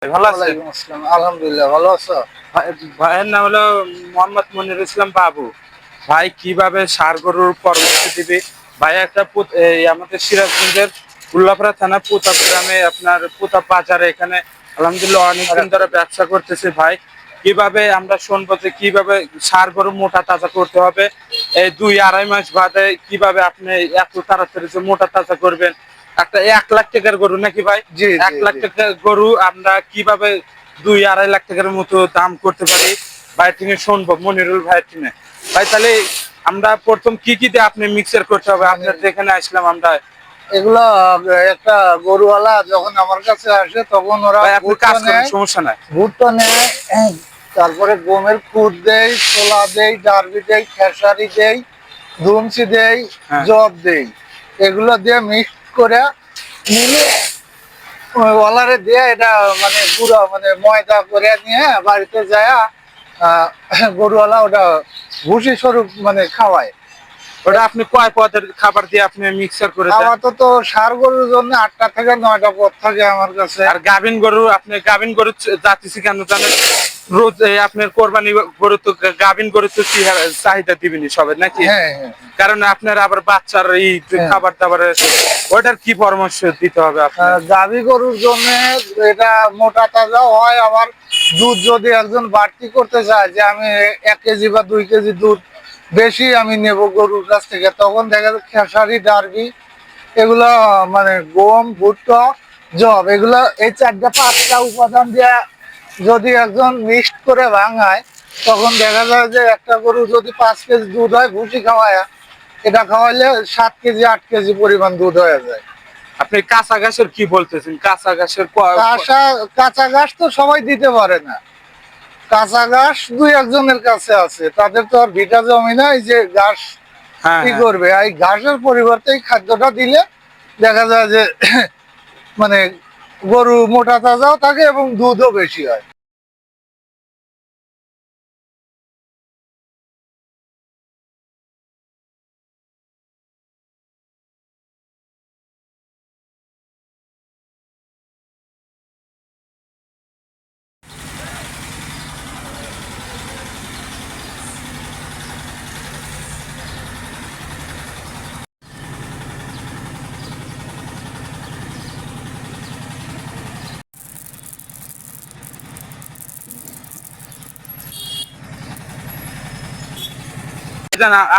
ভালো আছে? আলহামদুলিল্লাহ, ভালো আছো? ভাইয়ের নাম হলো মোহাম্মদ মনির ইসলাম বাবু। ভাই কিভাবে ষাঁড় গরুর পরামর্শ দিবে? ভাই একটা আমাদের সিরাজগঞ্জের উল্লাপাড়া থানা প্রতাপ গ্রামে আপনার প্রতাপ বাজারে এখানে আলহামদুলিল্লাহ অনেকদিন ধরে ব্যবসা করতেছে ভাই। কিভাবে আমরা শুনবো যে কিভাবে ষাঁড় গরু মোটা তাজা করতে হবে, এই 2-2.5 মাস বাদে কিভাবে আপনি এত তাড়াতাড়ি যে মোটা তাজা করবেন। একটা 1 লাখ টাকার গরু নাকি ভাই? জি এক জি লাখ জি। টাকার গরু আমরা কিভাবে 2-2.5 লাখ টাকার মতো দাম করতে পারি ভাই টিনে শুনবো মনিরুল ভাইয়ের টিনে। ভাই তাহলে আমরা প্রথম কি কি দিয়ে আপনি মিক্সার করতে হবে? মানে আপনার যেখানে আসলাম আমরা। এগুলো একটা গরুওয়ালা যখন আমার কাছে আসে তখন ওরা ভাই আপনি কাজ করেন, সমস্যা নাই। ভুট্টা নেয়, তারপরে গমের খুদ দেই, ছোলা দেই, ডারবি দেই, খেসারি দেই, ধুমসি দেই, হ্যাঁ জব দেই। এগুলো দিয়ে মিক্স করে মিলে ওয়ালারে দিয়ে এটা মানে পুরো মানে ময়দা করে নিয়ে বাড়িতে যায় গরুওয়ালা ওটা ভুসি স্বরূপ মানে খাওয়ায়। ওটা আপনি কয় পদের খাবার দিয়ে আপনি মিক্সার করে দেন? আমার তো ষাঁড় গরুর জন্য 8টা থেকে 9টা পথ থাকে আমার কাছে। আর গাভিন গরু, আপনি গাভিন গরু যাচ্ছি কেন জানেন? রোজ আপনার কোরবানি গরু তো, গাভিন গরু তো চাহিদা দিবেনি সবাই নাকি? হ্যাঁ হ্যাঁ কারণ আপনার আবার বাচ্চার এই হ্যাঁ। খাবার দাবারের ওটার কি পরামর্শ দিতে হবে আপনার? গাভী গরুর জন্য এটা মোটা তাজা হয়। আবার দুধ যদি একজন বাড়তি করতে চায় যে আমি 1 কেজি বা 2 কেজি দুধ বেশি আমি নেব গরুর কাছ থেকে, তখন দেখা যায় খেসারি, ডারবি, এগুলো মানে গম, ভুট্টা, জব, এগুলো এই 4টা-5টা উপাদান দিয়ে যদি একজন মিক্সড করে ভাঙায়, তখন দেখা যায় যে একটা গরু যদি 5 কেজি দুধ হয় ভুসি খাওয়ায়, এটা খাওয়াইলে 7 কেজি 8 কেজি পরিমাণ দুধ হয়ে যায়। আপনি কাঁচা ঘাসের কি বলতেছেন? কাঁচা ঘাসের কাঁচা ঘাস তো সবাই দিতে পারে না। কাঁচা ঘাস 2-1জনের কাছে আছে, তাদের তো আর ভিটা জমি না এই যে ঘাস হ্যাঁ কি হ্যাঁ। করবে। এই ঘাসের পরিবর্তে এই খাদ্যটা দিলে দেখা যায় যে মানে গরু মোটা তাজাও থাকে এবং দুধও বেশি হয়।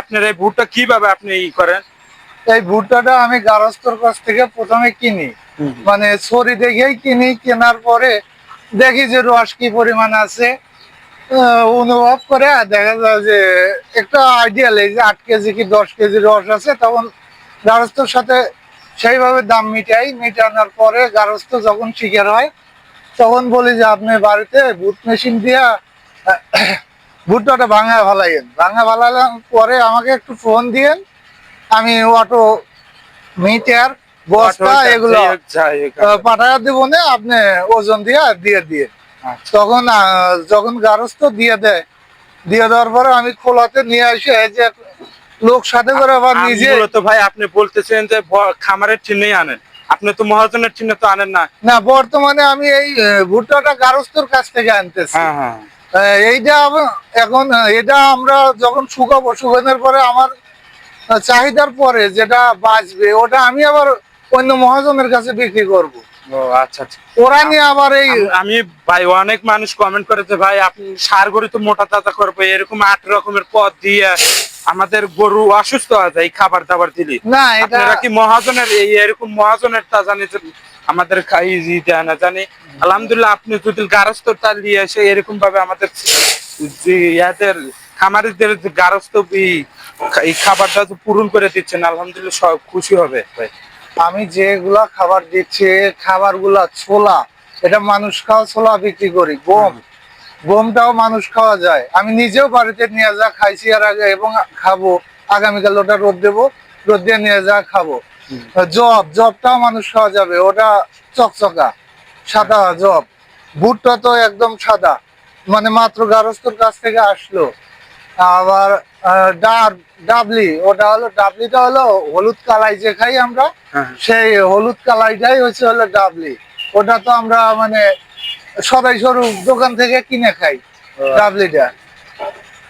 আপনার এই ভুট্টা কিভাবে আপনি ই করেন? এই ভুট্টাটা আমি গারস্থর কাছ থেকে প্রথমে কিনি, মানে ছড়ি দেখেই কিনি। কেনার পরে দেখি যে রস কি পরিমাণ আছে, অনুভব করে দেখা যায় যে একটা আইডিয়া নেই যে 8 কেজি কি 10 কেজি রস আছে, তখন গারস্থর সাথে সেইভাবে দাম মিটানোর পরে গারস্থ যখন শিকার হয় তখন বলি যে আপনি বাড়িতে বুট মেশিন দিয়া ভুট্টাটা ভাঙা ফেলানোর পরে আমাকে একটু ফোন দিয়েন, আমি অটো মিটার বস্তা এগুলো পাঠায় দিব না, আপনি ওজন দিয়ে দিয়ে আচ্ছা। তখন যখন গারস্থ দিয়ে দেওয়ার পরে আমি খোলাতে নিয়ে আসি, এই যে লোক সাথে করে আবার নিজে। মূলত ভাই আপনি বলতেছেন যে খামারের চিহ্নেই আনেন, আপনি তো মহাজনের চিহ্ন তো আনেন না। না, বর্তমানে আমি এই ভুট্টাটা গারস্থর কাছ থেকে আনতেছি। হ্যাঁ হ্যাঁ। এইটা এখন এটা আমরা যখন শুকানোর পরে আমার চাহিদার পরে যেটা বাঁচবে ওটা আমি আবার অন্য মহাজনের কাছে বিক্রি করব। ও আচ্ছা আচ্ছা। ওরা নিয়ে আবার এই আমি ভাই অনেক মানুষ কমেন্ট করেছে ভাই আপনি ষাঁড় গরু তো মোটা তাজা করবে, এরকম 8 রকমের পদ দিয়ে আমাদের গরু অসুস্থ হয়ে যায় খাবার দাবার দিলে। না, এটা আপনারা কি মহাজনের এই এরকম মহাজনের তা জানি আমাদের খাই দেয় না জানি। আলহামদুলিল্লাহ আপনি যদি গারস্থটা নিয়ে এসে এরকম ভাবে আমাদের যে ইয়াদের খামারিদের গারস্থ এই খাবারটা পূরণ করে দিচ্ছেন, আলহামদুলিল্লাহ সব খুশি হবে ভাই। আমি যেগুলা খাবার দিচ্ছি খাবারগুলা ছোলা, এটা মানুষ খাওয়া ছোলা বিক্রি করি। গমটাও মানুষ খাওয়া যায়, আমি নিজেও বাড়িতে নিয়ে যা খাইছি এর আগে এবং খাবো। আগামীকাল ওটা রোদ দেবো, রোদ দিয়ে নিয়ে যা খাবো। জবটাও মানুষ খাওয়া যাবে, ওটা চকচকা সাদা জব। ভুট্টা তো একদম সাদা, মানে মাত্র গারস্থর কাছ থেকে আসলো। আবার ডাবলিটা হলো হলুদ কালাই যে খাই আমরা, সেই হলুদ কালাইটাই হচ্ছে হলো ডাবলি। ওটা তো আমরা মানে সদাই স্বরূপ দোকান থেকে কিনে খাই ডাবলিটা।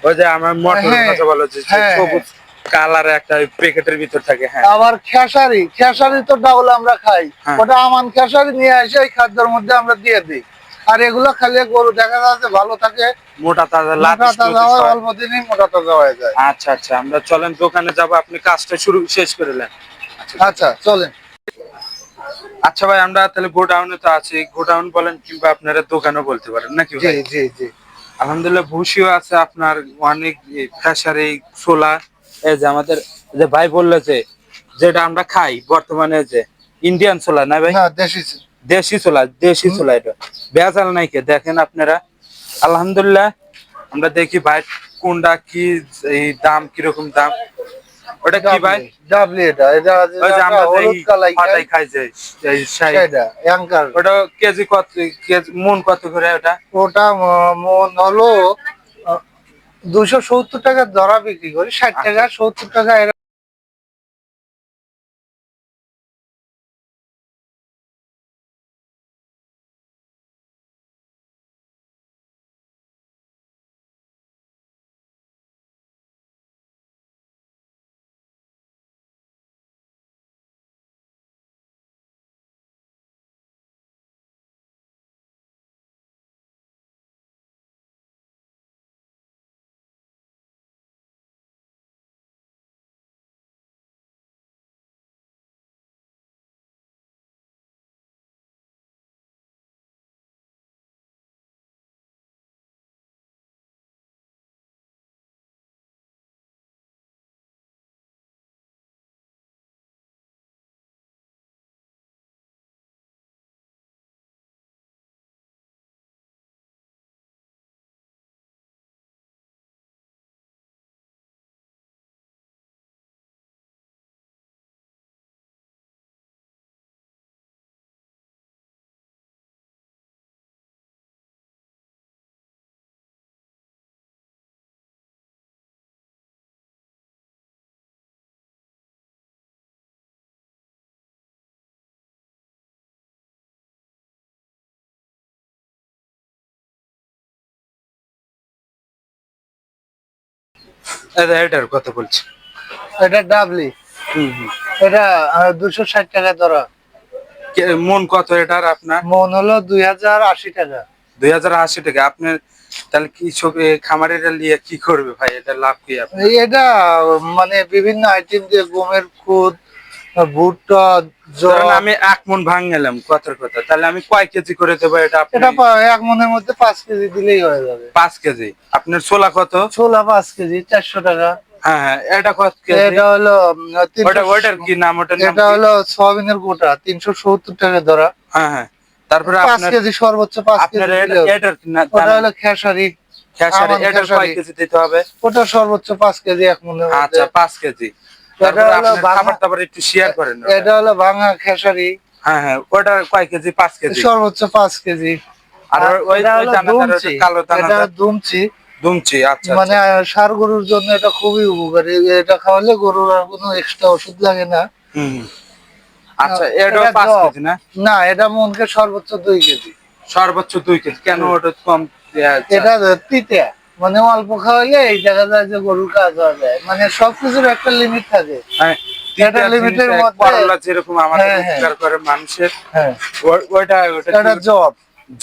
ওই যে আমার মটর হ্যাঁ, কথা বলা হচ্ছে, হ্যাঁ, সবুজ কালার একটা প্যাকেটের ভিতর থাকে। হ্যাঁ আবার খেসারি, খেসারি তো ডাবল আমরা খাই, হ্যাঁ। ওটা আমান খেসারি নিয়ে এসে ওই খাদ্যের মধ্যে আমরা দিয়ে দিই। আর এগুলো খালি গরু দেখা যাচ্ছে ভালো থাকে, মোটা তাজা মোটা লাতিস তাজা লুতিস হয়, হয়। অল্প দিনেই মোটা তাজা হয়ে যায়। আচ্ছা আচ্ছা, আমরা চলেন দোকানে যাব, আপনি কাজটা শেষ করে নেন। আচ্ছা চলেন। আচ্ছা ভাই, আমরা তাহলে গোডাউনে তো আছি, গোডাউন বলেন কিংবা আপনারা দোকানও বলতে পারেন নাকি জি ভাই? জি জি। আলহামদুলিল্লাহ ভুসিও আছে আপনার, অনেক খেসারি ছোলা। এই যে আমাদের যে ভাই বললো যে যেটা আমরা খাই বর্তমানে, যে ইন্ডিয়ান ছোলা না ভাই, না দেশি। দেশি ছোলা, দেশি ছোলা, এটা ভেজাল নাই কে দেখেন আপনারা। আলহামদুলিল্লাহ আমরা দেখি ভাই কোনটা কি, এই দাম কিরকম দাম, ওটা কি ভাই? ডাবলি এটা, এটা ওই যে যেটা আমরা হলুদ দেখি কালাই খাই পাতায় খাই যে এই সেটা অ্যাঙ্কার। ওটা কেজি কত, কেজি মন কত করে ওটা? ওটা মন হলো 270 টাকা ধরা বিক্রি করি, 60 টাকা 70 টাকা। এটার কথা বলছি। এটা ডাবলি, হম হম। এটা 260 টাকা ধরা। মন কত এটার আপনার? মন হলো 2080 টাকা। 2080 টাকা আপনার। তাহলে কৃষক খামারিরা নিয়ে কি করবে ভাই, এটা লাভ কি আপনার? এটা মানে বিভিন্ন আইটেম দিয়ে গমের খুদ, ভুট্টা, ধরেন জব। আমি 1 মন ভাঙ গেলাম কথার কথা, তাহলে আমি কয় কেজি করে দেবো এটা আপনি? এটা এক মনের মধ্যে 5 কেজি দিলেই হয়ে যাবে। 5 কেজি। আপনার ছোলা কত? ছোলা 5 কেজি 400 টাকা। হ্যাঁ হ্যাঁ, এটা কত কেজি? এটা হলো ওটার কি নাম, ওটার নাম এটা কি? হলো সয়াবিনের গোটা 370 টাকা ধরা। হ্যাঁ হ্যাঁ। তারপরে 5 আপনার, কেজি সর্বোচ্চ 5 কেজি আপনার দিলে হবে। এটার ওটা হলো খেসারি, খেসারি, আমান এটার কয় খেসারি। কেজি দিতে হবে? ওটা সর্বোচ্চ 5 কেজি এক মনের মধ্যে। আচ্ছা 5 কেজি। এটা তারপরে হলো আপনার খাবার দাবার একটু শেয়ার করেন ওটা। এটা হলো ভাঙা খেসারি, হ্যাঁ হ্যাঁ, ওটা কয় কেজি? 5 কেজি। সর্বোচ্চ 5 কেজি। আর ওই এটা ওই হলো দানাদার, দুমচি, কালো এটা দানাদার দুমচি। দুমচি। আচ্ছা মানে আচ্ছা। ষাঁড় গরুর জন্য এটা খুবই উপকারী, এটা খাওয়ালে গরুর আর কোনো এক্সট্রা ওষুধ লাগে না। হুম হুম। আচ্ছা, এটাও এটা 5 জব। কেজি না? না, এটা মনকে সর্বোচ্চ 2 কেজি। সর্বোচ্চ 2 কেজি কেন, ওটা কম? আচ্ছা। এটা তিতে, মানে অল্প খাওয়াইলে এই দেখা যায় যে গরুর কাজ হয়ে যায়, মানে সবকিছুর একটা লিমিট থাকে। হ্যাঁ, এটা তিতা লিমিটের জিনিসটা, মধ্যে। করলা যেরকম আমাদের হ্যাঁ হ্যাঁ উপকার করে মানুষের, হ্যাঁ। ওইটা ওটা এটা জব।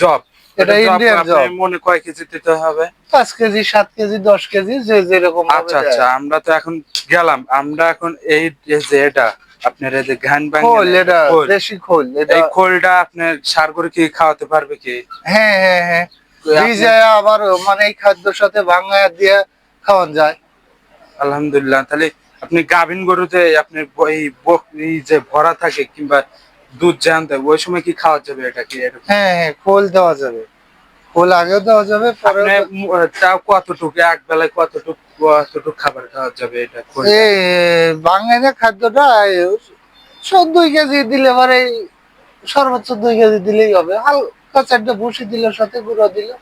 জব। এটা ওটা জব ইন্ডিয়ান আপনি জব। মনে কয় কেজি দিতে হবে? 5 কেজি 7 কেজি 10 কেজি যে যেরকম ভাবে আচ্ছা আচ্ছা, দেয়। আমরা তো এখন গেলাম, আমরা এখন এই যে এটা আপনার এই যে ঘান খোল, ভাঙ্গেন এটা খোল, দেশি খোল এটা। এই খোলটা আপনার সার করে কি খাওয়াতে পারবে কি? হ্যাঁ হ্যাঁ হ্যাঁ, আপনি- ভিজায় আবার মানে এই খাদ্যের সাথে ভাঙায় দিয়ে খাওয়ান যায়। আলহামদুলিল্লাহ। তাহলে আপনি গাভিন গরুতে আপনি এই যে ভরা থাকে কিংবা দুধ জানতে, ওই সময় কি খাওয়া যাবে এটা কি এরকম? হ্যাঁ হ্যাঁ, খোল দেওয়া যাবে, খোল আগেও দেওয়া যাবে পরে। আপনি তাও কতটুকু, এক বেলায় কতটুকু খাবার খাওয়া যাবে এটা খোলটা? এই বাঙালি খাদ্যটা 2 কেজি দিলে পরে সর্বোচ্চ 2 কেজি দিলেই হবে। হালকা 4টা ভুসি দিলে, সাথে গুঁড়ো দিলে,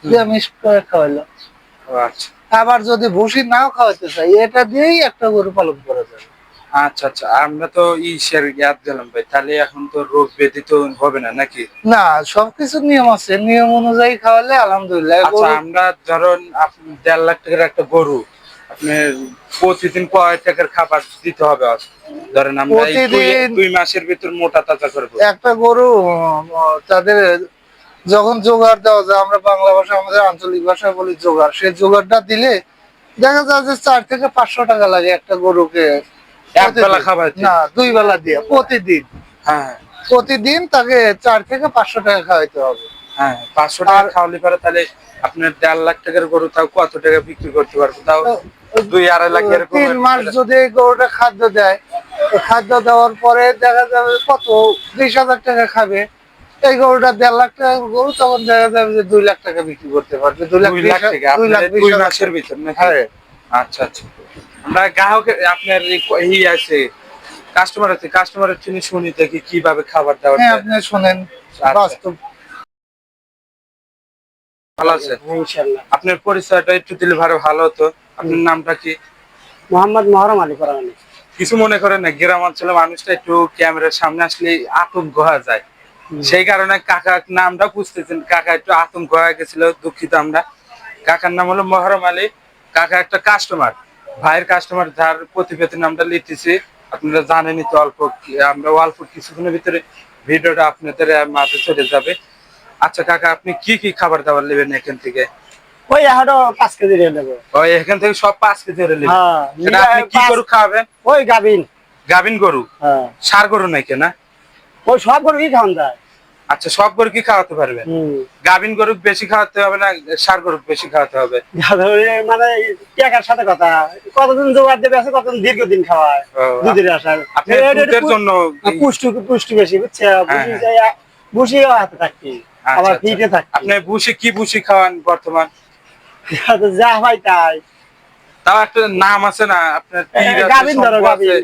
দিয়ে মিক্স করে খাওয়াইলো। ও আচ্ছা আবার যদি ভুসি নাও খাওয়াতে চাই, এটা দিয়েই একটা গরু পালন করা যাবে। আচ্ছা আচ্ছা, আমরা তো ইসের ইয়াদ দিলাম ভাই, তাহলে এখন তো রোগ ব্যাধি তো হবে না নাকি? না, সবকিছু নিয়ম আছে, নিয়ম অনুযায়ী খাওয়ালে আলহামদুলিল্লাহ। আচ্ছা, আমরা ধরুন আপনি 1.5 লাখ টাকার একটা গরু, আপনি প্রতিদিন কয় টাকার খাবার দিতে হবে? ধরেন আমরা এই প্রতিদিন 2 মাসের ভিতর মোটা তাজা করবো। একটা গরু তাদের যখন জোগাড় দেওয়া যায়, আমরা বাংলা ভাষা আমাদের আঞ্চলিক ভাষায় বলি জোগাড়, সেই জোগাড়টা দিলে দেখা যায় যে 4 থেকে 500 টাকা লাগে একটা গরুকে এক বেলা প্রতিদিন। খাবার না, 2 বেলা দিয়ে প্রতিদিন। হ্যাঁ প্রতিদিন তাকে 4 থেকে 500 টাকা খাওয়াইতে হবে। হ্যাঁ, 500 টাকা আর খাওয়ালে পরে তাহলে আপনার 1.5 লাখ টাকার গরু তাও কত টাকা বিক্রি করতে পারবো? তাও 2-2.5 লাখ এরকম। 3 মাস যদি এই গরুটা খাদ্য দেয়, তো খাদ্য দেওয়ার পরে দেখা যাবে কত 20,000 টাকা খাবে। এই গরুটা 1.5 লাখ টাকার গরু, তখন দেখা যাবে যে 2 লাখ টাকা বিক্রি করতে পারবে। 2 লাখ টাকা 2 লাখ আপনার 20 2 হাজার মাসের টাকা। ভিতর নাকি? হ্যাঁ আচ্ছা আচ্ছা, আমরা গ্রাহকের আপনার এই আছে কাস্টমারের তিনি শুনি দেখি কিভাবে খাবার দাবার হ্যাঁ, দেয়। আপনি শোনেন আচ্ছা। বাস্তব। ভালো আছে? ইনশাআল্লাহ। আপনার পরিচয়টা একটু দিলে ভালো হতো। আপনার নামটা কি? মোহাম্মদ মহরম আলী পরামানি। কিছু মনে করেন না, গ্রাম অঞ্চলে মানুষটা একটু ক্যামেরার সামনে আসলে আতঙ্ক হয়ে যায়, সেই কারণে কাকার নামটা বুঝতেছেন, কাকা একটু আতঙ্ক হয়ে গেছিল, দুঃখিত আমরা। কাকার নাম হলো মহরম আলী। কাকা একটা কাস্টমার, ভাইয়ের কাস্টমার, যার প্রতিবেদন নামটা লিখতেছি। আপনারা জানেনই তো, আমরা অল্প কিছুক্ষণের ভিতরে ভিডিওটা আপনাদের মাঝে চলে যাবে। আচ্ছা কাকা, আপনি কি কি খাবার দাবার নেবেন এখান থেকে? ওই এখনো 5 কেজি রে নেবো। ওই এখান থেকে সব 5 কেজি করে নেবেন? হ্যাঁ, সেটা আপনি কি গরু খাওয়াবেন? ওই গাবিন। গাভিন গরু? হ্যাঁ, ষাঁড় গরু নাকি না? ওই সব গরু কি খাওয়ান যায়? আচ্ছা, সব গরু কি খাওয়াতে পারবেন? গাভিন গরু বেশি খাওয়াতে হবে না ষাঁড় গরু বেশি খাওয়াতে হবে? মানে টাকার সাথে কথা, কতদিন জোগাড় দেবে আছে, কতদিন দীর্ঘদিন খাওয়ায় ও, দুধের আশায়। আপনি দুধের জন্য পুষ্টি বেশি, বুঝছে? হ্যাঁ, বুঝিও হাতে থাকতি, আচ্ছা, আবার আচ্ছা। ফিটে থাকতি। আপনি ভুসি কি ভুসি খাওয়ান বর্তমান? যা হয় তাই। তাও একটা নাম আছে না আপনার? গাবিন ধরো,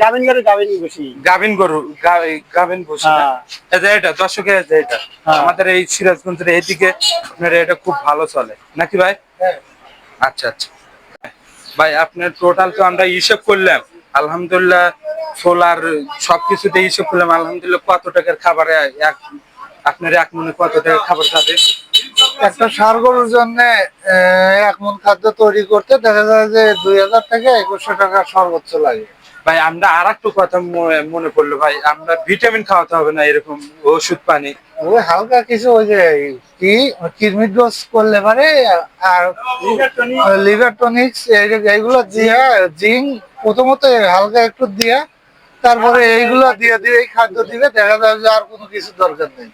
গাবিন গরু, গাবিন বসি। গাভিন গরু, গাভিন ভুসি না? হ্যাঁ। এই যে এটা দর্শকের, এই যে এটা হ্যাঁ। আমাদের এই সিরাজগঞ্জের এইদিকে আপনার এটা খুব ভালো চলে নাকি ভাই? হ্যাঁ। আচ্ছা আচ্ছা ভাই, আপনার টোটাল তো আমরা হিসাব করলাম আলহামদুলিল্লাহ, সোলার সবকিছুতে হিসাব করলাম আলহামদুলিল্লাহ। কত টাকার খাবারে আপনার এক মনে কত টাকার খাবার খাবে? একটা ষাঁড় গরুর জন্য 1 মণ খাদ্য তৈরি করতে দেখা যায় যে 2,000 থেকে 2,100 টাকা সর্বোচ্চ লাগে। ভাই আমরা আর একটু কথা মনে পড়লো ভাই, আমরা ভিটামিন খাওয়াতে হবে না এরকম ওষুধ পানি? ওই হালকা কিছু ওই যে কি কিডনি ডোজ করলে পারে, আর লিভার টনিক্স এইগুলো দিয়া, জিঙ্ক প্রথমত হালকা একটু দিয়া, তারপরে এইগুলো দিয়ে দিয়ে এই খাদ্য দিলে দেখা যায় যে আর কোনো কিছু দরকার নেই।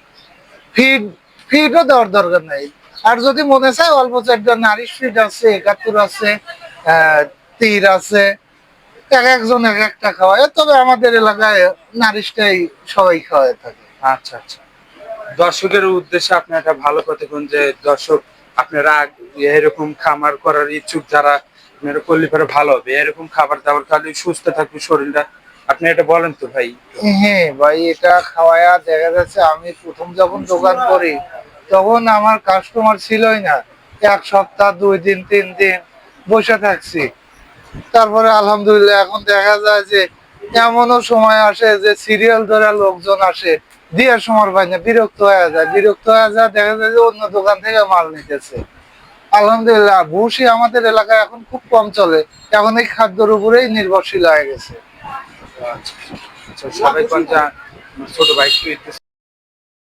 ফিড ফিডও দেওয়ার দরকার নেই। আর যদি মনে চায় অল্প চারটা নারিশ ফিড আছে, 71 আছে, তীর আছে, এক একজন এক একটা খাওয়ায়, তবে আমাদের এলাকায় নারিশটাই সবাই খাওয়ায় থাকে। আচ্ছা আচ্ছা, দর্শকের উদ্দেশ্যে আপনি একটা ভালো কথা কোন, যে দর্শক আপনারা এরকম খামার করার ইচ্ছুক যারা, আপনারা করলে পরে ভালো হবে, এরকম খাবার দাবার খালি সুস্থ থাকবে শরীরটা, আপনি এটা বলেন তো ভাই। হ্যাঁ ভাই, এটা খাওয়ায়া দেখা যাচ্ছে আমি প্রথম যখন দোকান করি তখন আমার কাস্টমার ছিলই না। 1 সপ্তাহ 2 দিন 3 দিন বসে থাকছি, তারপরে আলহামদুলিল্লাহ এখন দেখা যায় যে এমনও সময় আসে যে সিরিয়াল ধরে লোকজন আসে, দিয়ে সময় পায় না, বিরক্ত হয়ে যায়। দেখা যায় যে অন্য দোকান থেকে মাল নিতেছে। আলহামদুলিল্লাহ ভুসি আমাদের এলাকায় এখন খুব কম চলে, এখন এই খাদ্যের উপরেই নির্ভরশীল হয়ে গেছে। আচ্ছা, সবাই কোন ছোট ভাই একটু